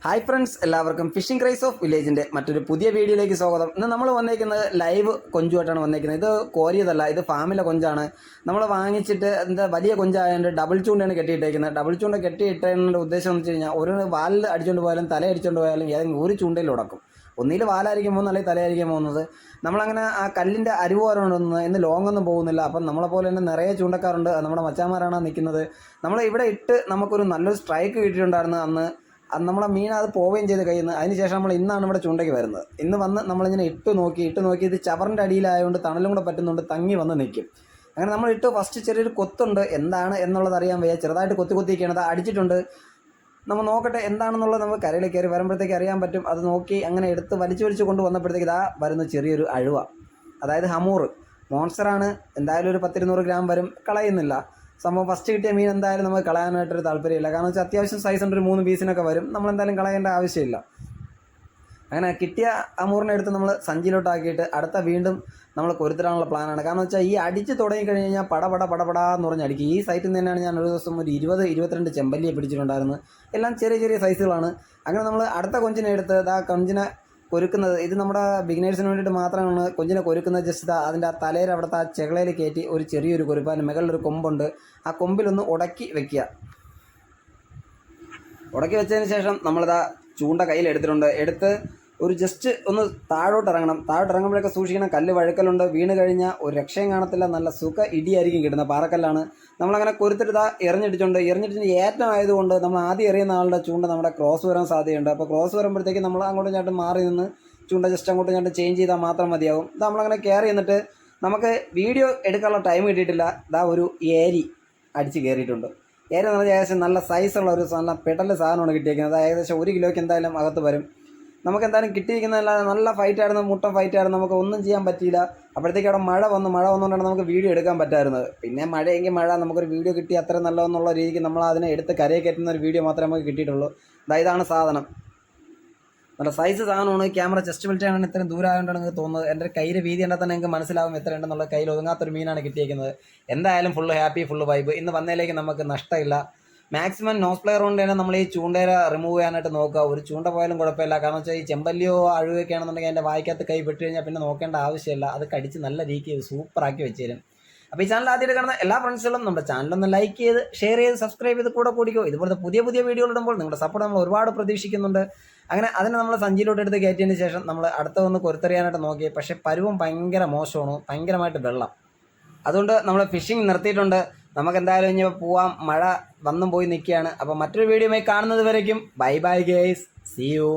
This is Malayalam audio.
ഹായ് ഫ്രണ്ട്സ്, എല്ലാവർക്കും ഫിഷിംഗ് ക്രൈസ് ഓഫ് വില്ലേജിൻ്റെ മറ്റൊരു പുതിയ വീഡിയോയിലേക്ക് സ്വാഗതം. ഇന്ന് നമ്മൾ വന്നേക്കുന്നത് ലൈവ് കൊഞ്ചുമായിട്ടാണ് വന്നേക്കുന്നത്. ഇത് കോരിയതല്ല, ഇത് ഫാമിലെ കൊഞ്ചാണ്. നമ്മൾ വാങ്ങിച്ചിട്ട് എന്താ വലിയ കൊഞ്ചായതുകൊണ്ട് ഡബിൾ ചൂണ്ടയാണ് കെട്ടിയിട്ടേക്കുന്നത്. ഡബിൾ ചൂണ്ട കെട്ടിയിട്ടതിൻ്റെ ഉദ്ദേശം എന്ന് വെച്ച് കഴിഞ്ഞാൽ ഒരു വാലിൽ അടിച്ചുകൊണ്ട് പോയാലും തല അടിച്ചുകൊണ്ട് പോയാലും ഏതെങ്കിലും ഒരു ചൂണ്ടയിൽ ഉടക്കും. ഒന്നിൽ വാലായിരിക്കും പോകുന്നത്, അല്ലെങ്കിൽ തലയായിരിക്കും പോകുന്നത്. നമ്മളങ്ങനെ ആ കല്ലിൻ്റെ അരിവുകാരുണ്ടെന്ന് ഇന്ന് ലോങ് ഒന്നും പോകുന്നില്ല. അപ്പം നമ്മളെപ്പോലെ തന്നെ നിറയെ ചൂണ്ടക്കാരുണ്ട്. നമ്മുടെ മച്ചാന്മാരാണ് നിൽക്കുന്നത്. നമ്മൾ ഇവിടെ ഇട്ട് നമുക്കൊരു നല്ലൊരു സ്ട്രൈക്ക് കിട്ടിയിട്ടുണ്ടായിരുന്നു അന്ന് നമ്മളെ മീൻ അത് പോവുകയും ചെയ്ത് കയ്യിൽ നിന്ന്. അതിനുശേഷം നമ്മൾ ഇന്നാണ് ഇവിടെ ചൂണ്ടയ്ക്ക് വരുന്നത്. ഇന്ന് വന്ന് നമ്മളിങ്ങനെ ഇട്ട് നോക്കി ഇത് ചവറിൻ്റെ അടിയിലായതുകൊണ്ട് തണലും കൂടെ പറ്റുന്നുണ്ട്, തങ്ങി വന്ന് നിൽക്കും. അങ്ങനെ നമ്മൾ ഇട്ട് ഫസ്റ്റ് ചെറിയൊരു കൊത്തുണ്ട്, എന്താണ് എന്നുള്ളത് അറിയാൻ വയ്യ. ചെറുതായിട്ട് കൊത്തിയൊക്കെയാണ് അത് അടിച്ചിട്ടുണ്ട്. നമ്മൾ നോക്കട്ടെ എന്താണെന്നുള്ളത്. നമുക്ക് കരയിൽ കയറി വരുമ്പോഴത്തേക്ക് അറിയാൻ പറ്റും. അത് നോക്കി അങ്ങനെ എടുത്ത് വലിച്ചു കൊണ്ട് വന്നപ്പോഴത്തേക്ക് ഇതാ വരുന്ന ചെറിയൊരു അഴുവ, അതായത് ഹമൂർ മോൺസ്റ്ററാണ്. എന്തായാലും ഒരു 10-200 ഗ്രാം വരും. കളയുന്നില്ല സംഭവം. ഫസ്റ്റ് കിട്ടിയ മീൻ എന്തായാലും നമുക്ക് കളയാനായിട്ടൊരു താല്പര്യമില്ല. കാരണം വെച്ചാൽ അത്യാവശ്യം സൈസ് ഉണ്ട്, ഒരു 3 പീസിനൊക്കെ വരും. നമ്മളെന്തായാലും കളയേണ്ട ആവശ്യമില്ല. അങ്ങനെ കിട്ടിയ അമൂറിനെ എടുത്ത് നമ്മൾ സഞ്ചിയിലോട്ടാക്കിയിട്ട് അടുത്ത വീണ്ടും നമ്മൾ കൊരുത്തിടാനുള്ള പ്ലാനാണ്. കാരണം വെച്ചാൽ ഈ അടിച്ച് തുടങ്ങിക്കഴിഞ്ഞ് കഴിഞ്ഞാൽ പടപടാന്ന് പറഞ്ഞ് അടിക്കും. ഈ സൈറ്റിൽ നിന്ന് തന്നെയാണ് ഞാൻ ഒരു ദിവസം ഒരു 20-22 ചെമ്പല്ലിയെ പിടിച്ചിട്ടുണ്ടായിരുന്നു. എല്ലാം ചെറിയ സൈസുകളാണ്. അങ്ങനെ നമ്മൾ അടുത്ത കൊഞ്ചിനെ എടുത്ത് ആ കൊഞ്ചിനെ കൊരുക്കുന്നത്, ഇത് നമ്മുടെ ബിഗിനേഴ്സിന് വേണ്ടിയിട്ട് മാത്രമാണ് കൊഞ്ചിനെ കൊരുക്കുന്നത്. ജസ്റ്റ് അതിൻ്റെ ആ തലയിൽ അവിടുത്തെ ആ ചെകളയിൽ കയറ്റി ഒരു ചെറിയൊരു കൊരുപ്പ്, അതിൻ്റെ മുകളിലൊരു കൊമ്പുണ്ട്, ആ കൊമ്പിലൊന്ന് ഉടക്കി വെക്കുക. ഉടക്കി വെച്ചതിന് ശേഷം നമ്മളിതാ ചൂണ്ട കയ്യിലെടുത്തിട്ടുണ്ട്. എടുത്ത് ഒരു ജസ്റ്റ് ഒന്ന് താഴോട്ട് ഇറങ്ങുമ്പോഴൊക്കെ സൂക്ഷിക്കണം. കല്ല് വഴുക്കലുണ്ട്, വീണ് കഴിഞ്ഞാൽ ഒരു രക്ഷയും കാണത്തില്ല. നല്ല സുഖ ഇടിയായിരിക്കും കിട്ടുന്നത്. പാറക്കല്ലാണ്. നമ്മളങ്ങനെ കൊരുത്തിട്ട് എറിഞ്ഞിട്ടിട്ടുണ്ട്. ഏറ്റമായതുകൊണ്ട് നമ്മൾ ആദ്യം എറിയുന്ന ആളുടെ ചൂണ്ട നമ്മുടെ ക്രോസ് വരാൻ സാധ്യതയുണ്ട്. അപ്പോൾ ക്രോസ് വരുമ്പോഴത്തേക്ക് നമ്മൾ അങ്ങോട്ടും ഇങ്ങോട്ടും മാറി നിന്ന് ചൂണ്ട ജസ്റ്റ് അങ്ങോട്ടും ഇങ്ങോട്ടും ചേഞ്ച് ചെയ്താൽ മാത്രം മതിയാവും. ഇത് നമ്മളങ്ങനെ കയറി എന്നിട്ട് നമുക്ക് വീഡിയോ എടുക്കാനുള്ള ടൈം കിട്ടിയിട്ടില്ല. ഇതാ ഒരു ഏരി അടിച്ച് കയറിയിട്ടുണ്ട്. ഏരി എന്ന് പറഞ്ഞാൽ ഏകദേശം നല്ല സൈസുള്ള ഒരു നല്ല പെടല് സാധനമാണ് കിട്ടിയിരിക്കുന്നത്. അത് ഏകദേശം 1 കിലോയ്ക്ക് എന്തായാലും അകത്ത് വരും. നമുക്ക് എന്തായാലും കിട്ടിയിരിക്കുന്നതല്ലാതെ നല്ല ഫൈറ്റായിരുന്നു, മുട്ടൻ ഫൈറ്റായിരുന്നു. നമുക്ക് ഒന്നും ചെയ്യാൻ പറ്റിയില്ല. അപ്പോഴത്തേക്ക് അവിടെ മഴ വന്നുകൊണ്ടാണ് നമുക്ക് വീഡിയോ എടുക്കാൻ പറ്റാറുന്നത്. പിന്നെ മഴയെങ്കിൽ മഴ, നമുക്കൊരു വീഡിയോ കിട്ടി അത്ര നല്ലതെന്നുള്ള രീതിക്ക് നമ്മൾ അതിനെ എടുത്ത് കരയെ കയറ്റുന്ന ഒരു വീഡിയോ മാത്രമേ നമുക്ക് കിട്ടിയിട്ടുള്ളൂ. ഇതാണ് സാധനം. നല്ല സൈസ് സാധനമാണ്. ക്യാമറ ചെസ്റ്റ് ബെൽറ്റാണ് ഇത്രയും ദൂരമായതുകൊണ്ടാണ് നിങ്ങൾക്ക് തോന്നുന്നത്. എൻ്റെ കയ്യിലെ വീതി കണ്ടാൽ തന്നെ നിങ്ങൾക്ക് മനസ്സിലാവും എത്ര ഉണ്ടെന്നുള്ള. കയ്യിൽ ഒതുങ്ങാത്തൊരു മീനാണ് കിട്ടിയിരിക്കുന്നത്. എന്തായാലും ഫുള്ള് ഹാപ്പി, ഫുള്ള് വൈബ്. ഇന്ന് വന്നതിലേക്ക് നമുക്ക് നഷ്ടമില്ല. മാക്സിമം നോസ് പ്ലെയർ കൊണ്ട് തന്നെ നമ്മൾ ഈ ചൂണ്ടേര റിമൂവ് ചെയ്യാനായിട്ട് നോക്കുക. ഒരു ചൂണ്ട പോയാലും കുഴപ്പമില്ല. കാരണം വെച്ചാൽ ഈ ചെമ്പല്ലിയോ അഴുകൊക്കെ ആണെന്നുണ്ടെങ്കിൽ എൻ്റെ വായിക്കകത്ത് കൈ പെട്ട് കഴിഞ്ഞാൽ പിന്നെ നോക്കേണ്ട ആവശ്യമില്ല. അത് കടിച്ച് നല്ല രീതിക്ക് സൂപ്പറാക്കി വെച്ച് തരും. അപ്പോൾ ഈ ചാനൽ ആദ്യമായിട്ട് കാണുന്ന എല്ലാ ഫ്രണ്ട്സുകളും നമ്മുടെ ചാനലൊന്ന് ലൈക്ക് ചെയ്ത് ഷെയർ ചെയ്ത് സബ്സ്ക്രൈബ് ചെയ്ത് കൂടിക്കോ. ഇതുപോലത്തെ പുതിയ വീഡിയോകൾ ഇടുമ്പോൾ നിങ്ങളുടെ സപ്പോർട്ട് നമ്മൾ ഒരുപാട് പ്രതീക്ഷിക്കുന്നുണ്ട്. അങ്ങനെ അതിനെ നമ്മൾ സഞ്ചിയിലോട്ട് എടുത്ത് കയറ്റിയതിന് ശേഷം നമ്മൾ അടുത്തൊന്ന് കൊരുത്തെറിയാനായിട്ട് നോക്കി. പക്ഷേ പരുവം ഭയങ്കര മോശമാണ്, ഭയങ്കരമായിട്ട് വെള്ളം. അതുകൊണ്ട് നമ്മൾ ഫിഷിംഗ് നിർത്തിയിട്ടുണ്ട്. നമുക്ക് എന്തായാലും ഇനി പോവാം. മഴ വന്നും പോയി നിൽക്കുകയാണ്. അപ്പോൾ മറ്റൊരു വീഡിയോയുമായി കാണുന്നത് വരയ്ക്കും ബൈ ഗൈസ്, സീ യു.